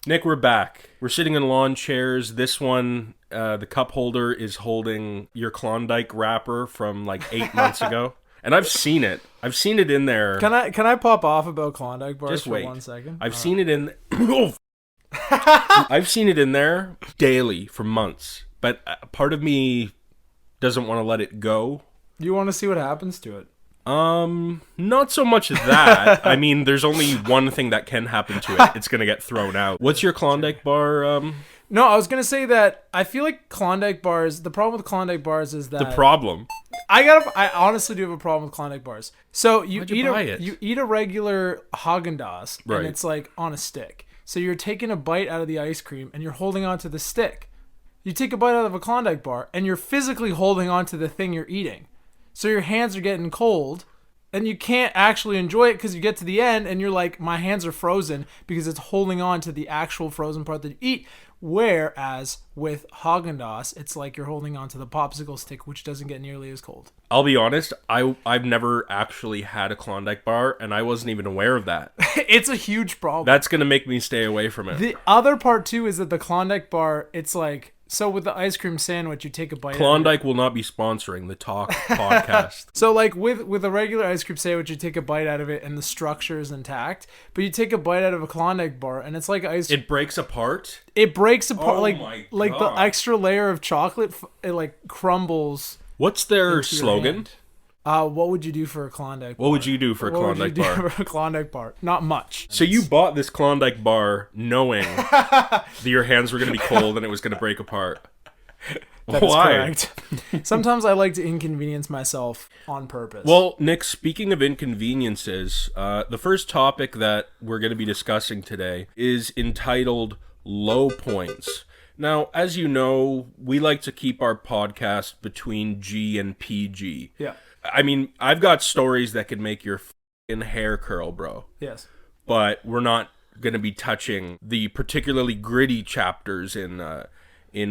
Nick, we're back. We're sitting in lawn chairs. This one, the cup holder is holding your Klondike wrapper from like 8 months ago. And I've seen it. I've seen it in there. Can I pop off about Klondike bars Just for wait. 1 second? I've seen it in... I've seen it in there daily for months. But part of me doesn't want to let it go. You want to see what happens to it? Not so much that. I mean, there's only one thing that can happen to it. It's gonna get thrown out. What's your Klondike bar? No, I was gonna say that I feel like Klondike bars. The problem with Klondike bars is that The problem. I honestly do have a problem with Klondike bars. So Why'd you buy it? you eat a regular Haagen-Dazs Right. and it's like on a stick. So you're taking a bite out of the ice cream and you're holding onto the stick. You take a bite out of a Klondike bar and you're physically holding onto the thing you're eating. So your hands are getting cold and you can't actually enjoy it because you get to the end and you're like, my hands are frozen because it's holding on to the actual frozen part that you eat. Whereas with Haagen-Dazs, it's like you're holding on to the popsicle stick, which doesn't get nearly as cold. I'll be honest. I've never actually had a Klondike bar, and I wasn't even aware of that. It's a huge problem. That's gonna make me stay away from it. The other part too is that the Klondike bar, it's like, so with the ice cream sandwich, you take a bite. Klondike will not be sponsoring the Talk podcast. So like with a regular ice cream sandwich, you take a bite out of it and the structure is intact. But you take a bite out of a Klondike bar and it's like ice. It breaks apart. It breaks apart. Oh like my like the God. extra layer of chocolate. It like crumbles. What's their into your slogan? hand. What would you do for a Klondike bar? What would you do for a Klondike bar? What would you do for a Klondike bar? Not much. So you bought this Klondike bar knowing that your hands were going to be cold and it was going to break apart. That is Why? correct. Sometimes I like to inconvenience myself on purpose. Well, Nick, speaking of inconveniences, the first topic that we're going to be discussing today is entitled Low Points. Now, as you know, we like to keep our podcast between G and PG. Yeah. I mean, I've got stories that could make your f***ing hair curl, bro. Yes. But we're not going to be touching the particularly gritty chapters in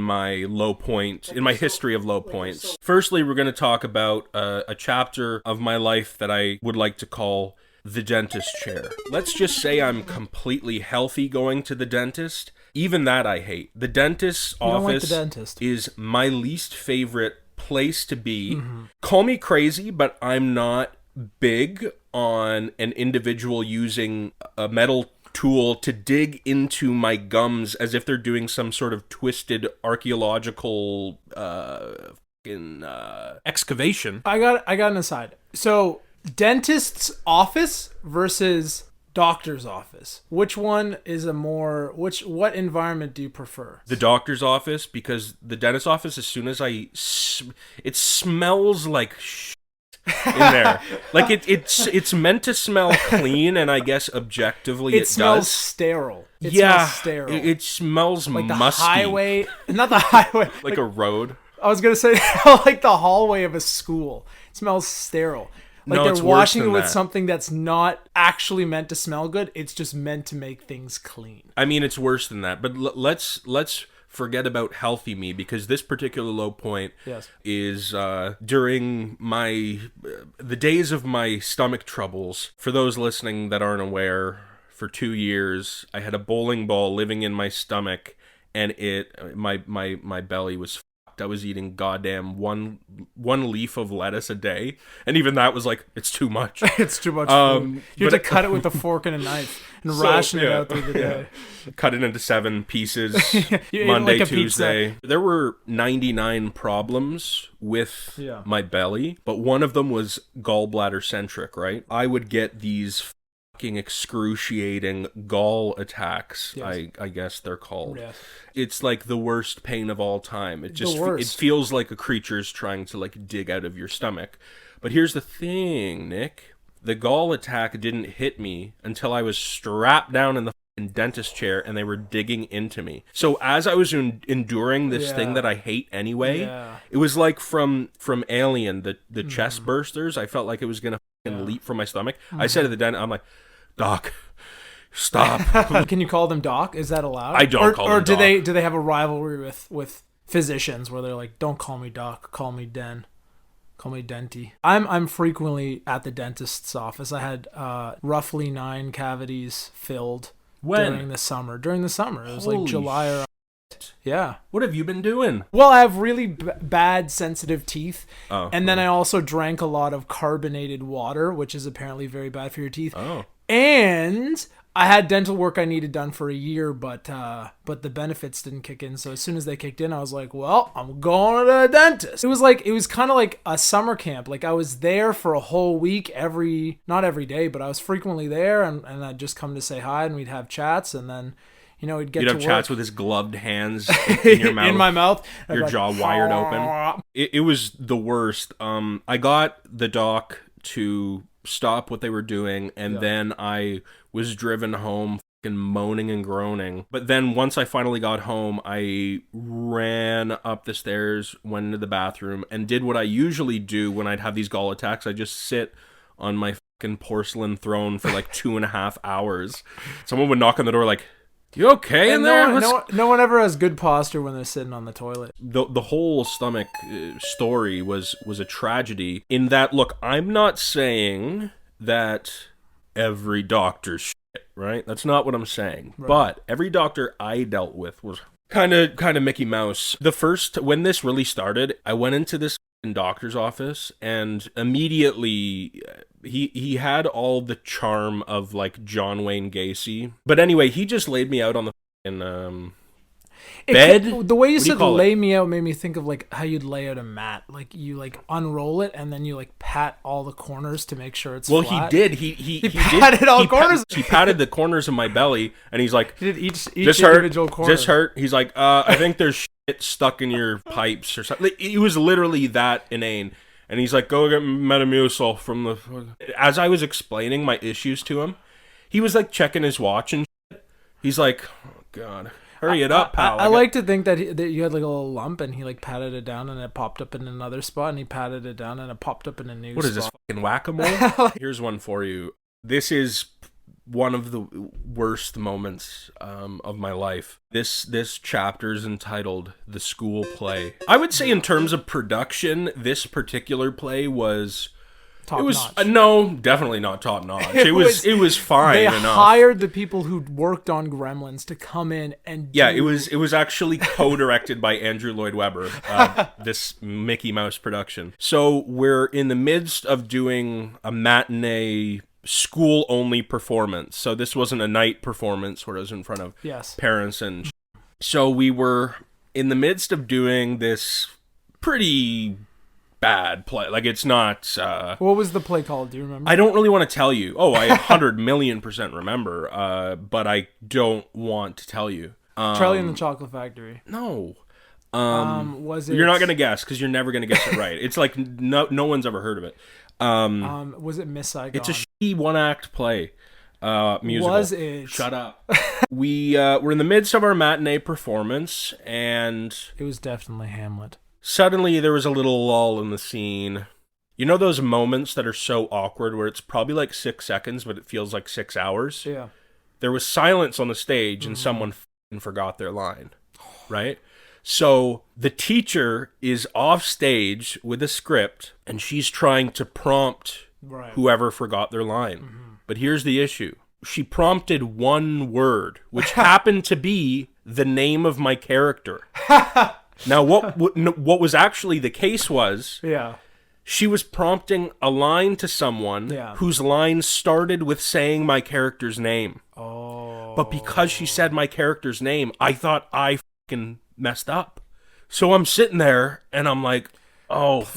my low point, in my history of low points. Firstly, we're going to talk about a chapter of my life that I would like to call the dentist chair. Let's just say I'm completely healthy going to the dentist. Even that I hate. The dentist's You don't like office the dentist. is my least favorite place to be. Mm-hmm. Call me crazy, but I'm not big on an individual using a metal tool to dig into my gums as if they're doing some sort of twisted archaeological excavation. I got an aside. So, dentist's office versus doctor's office. Which one is what environment do you prefer? The doctor's office, because the dentist's office, as soon as it smells like in there. Like it's meant to smell clean, and I guess objectively it smells does. sterile. It Yeah, smells sterile. it smells like the musty. highway, not the highway. like a road. I was gonna say like the hallway of a school. It smells sterile. Like No, it's they're worse washing it than with that. something that's not actually meant to smell good. It's just meant to make things clean. I mean, it's worse than that. But let's forget about healthy me, because this particular low point Yes. is during the days of my stomach troubles. For those listening that aren't aware, for 2 years I had a bowling ball living in my stomach, and my belly was fucked. I was eating goddamn one leaf of lettuce a day, and even that was like, it's too much. It's too much food. You have but- to cut it with a fork and a knife and ration it out through the day. Cut it into 7 pieces. You ate Monday, like a Tuesday. There were 99 problems with my belly, but one of them was gallbladder centric, right? I would get these fucking excruciating gall attacks. Yes. I guess they're called. Yes. It's like the worst pain of all time. It just it feels like a creature's trying to like dig out of your stomach. But here's the thing, Nick. The gall attack didn't hit me until I was strapped down in the dentist chair and they were digging into me. So as I was enduring this thing that I hate anyway, it was like from Alien, the chest bursters. I felt like it was gonna leap from my stomach. I said to the dentist, I'm like, Doc, stop. Can you call them doc? Is that allowed? I don't call them Or do doc. they have a rivalry with physicians where they're like, don't call me doc, call me den. Call me Denty. I'm frequently at the dentist's office. I had roughly 9 cavities filled When? During the summer. It was Holy like July or... Yeah. What have you been doing? Well, I have really bad sensitive teeth. Oh. And then I also drank a lot of carbonated water, which is apparently very bad for your teeth. Oh. And I had dental work I needed done for a year, but the benefits didn't kick in. So as soon as they kicked in, I was like, well, I'm going to the dentist. It was kind of like a summer camp. Like I was there for a whole week, not every day, but I was frequently there, and I'd just come to say hi, and we'd have chats, and then, he'd get You'd to have work. chats with his gloved hands in your mouth. In my mouth. Your jaw wired open. It was the worst. I got the doc to stop what they were doing, and then I was driven home fucking moaning and groaning. But then once I finally got home, I ran up the stairs, went into the bathroom, and did what I usually do when I'd have these gall attacks. I just sit on my fucking porcelain throne for like 2.5 hours. Someone would knock on the door like, "You okay in there?" No one ever has good posture when they're sitting on the toilet. The whole stomach story was a tragedy in that, look, I'm not saying that every doctor's shit, right? That's not what I'm saying. Right. But every doctor I dealt with was kind of Mickey Mouse. When this really started, I went into this doctor's office, and immediately he had all the charm of like John Wayne Gacy. But anyway, he just laid me out on the bed. The way you said lay me out made me think of like how you'd lay out a mat. Like you like unroll it and then you like pat all the corners to make sure it's flat. He did. He patted all corners. He patted the corners of my belly, and he's like, he did each individual corner. This hurt. He's like, I think there's shit stuck in your pipes or something. It was literally that inane. And he's like, go get Metamucil from the... As I was explaining my issues to him, he was like checking his watch and shit. He's like, oh God, hurry it up, pal. I like to think that you had like a little lump, and he like patted it down and it popped up in another spot, and he patted it down and it popped up in a new spot. What is this, fucking whack-a-mole? Here's one for you. This is one of the worst moments of my life. This chapter is entitled The School Play. I would say in terms of production, this particular play was... Top-notch. No, definitely not top-notch. It was fine they enough. They hired the people who worked on Gremlins to come in and it was actually co-directed by Andrew Lloyd Webber, this Mickey Mouse production. So we're in the midst of doing a matinee school-only performance. So this wasn't a night performance where I was in front of parents and so we were in the midst of doing this pretty bad play. Like, it's not... what was the play called? Do you remember? I don't really want to tell you. Oh, I 100,000,000% remember, but I don't want to tell you. Charlie and the Chocolate Factory. No. Was it... You're not going to guess, because you're never going to guess it right. It's like no one's ever heard of it. Was it Miss Saigon? It's a shitty one-act play. Musical. Was it? Shut up. We were in the midst of our matinee performance, and... It was definitely Hamlet. Suddenly, there was a little lull in the scene. You know those moments that are so awkward where it's probably like 6 seconds, but it feels like 6 hours? Yeah. There was silence on the stage, and someone f***ing forgot their line, right? So the teacher is off stage with a script, and she's trying to prompt whoever forgot their line. Mm-hmm. But here's the issue. She prompted one word, which happened to be the name of my character. Now, what was actually the case was... Yeah. She was prompting a line to someone whose line started with saying my character's name. Oh. But because she said my character's name, I thought I fucking messed up. So I'm sitting there, and I'm like, oh,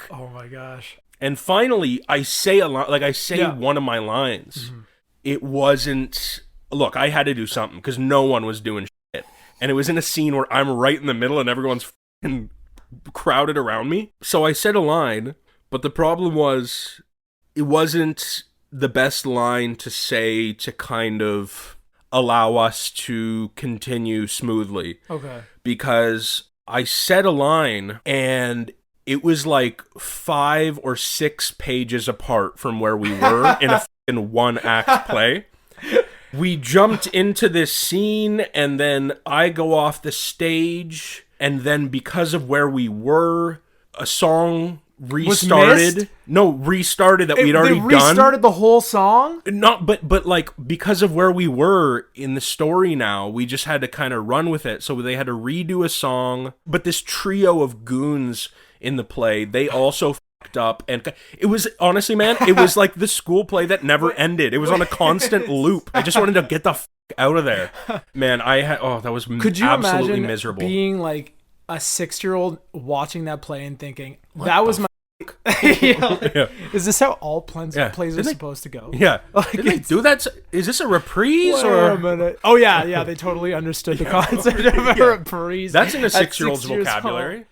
oh my gosh. And finally, I say a line, like I say one of my lines. Mm-hmm. It wasn't... Look, I had to do something, because no one was doing shit. And it was in a scene where I'm right in the middle, and everyone's fucking... crowded around me. So I said a line, but the problem was it wasn't the best line to say to kind of allow us to continue smoothly. Okay. Because I said a line and it was like 5 or 6 pages apart from where we were in a fucking one-act play. We jumped into this scene and then I go off the stage. And then because of where we were, a song restarted. No, restarted that we'd already done. They restarted the whole song? Not, but like, because of where we were in the story now, we just had to kind of run with it. So they had to redo a song. But this trio of goons in the play, they also fucked up. And it was, honestly, man, it was like the school play that never ended. It was on a constant loop. I just wanted to get the out of there. Man, that was Could you absolutely imagine miserable. Being like a 6-year-old watching that play and thinking, that was my... Yeah. Is this how all plays are supposed to go? Yeah. Did they do that? Is this a reprise? Wait a minute. Oh, yeah. They totally understood the concept of a reprise. That's in a 6-year-old's vocabulary.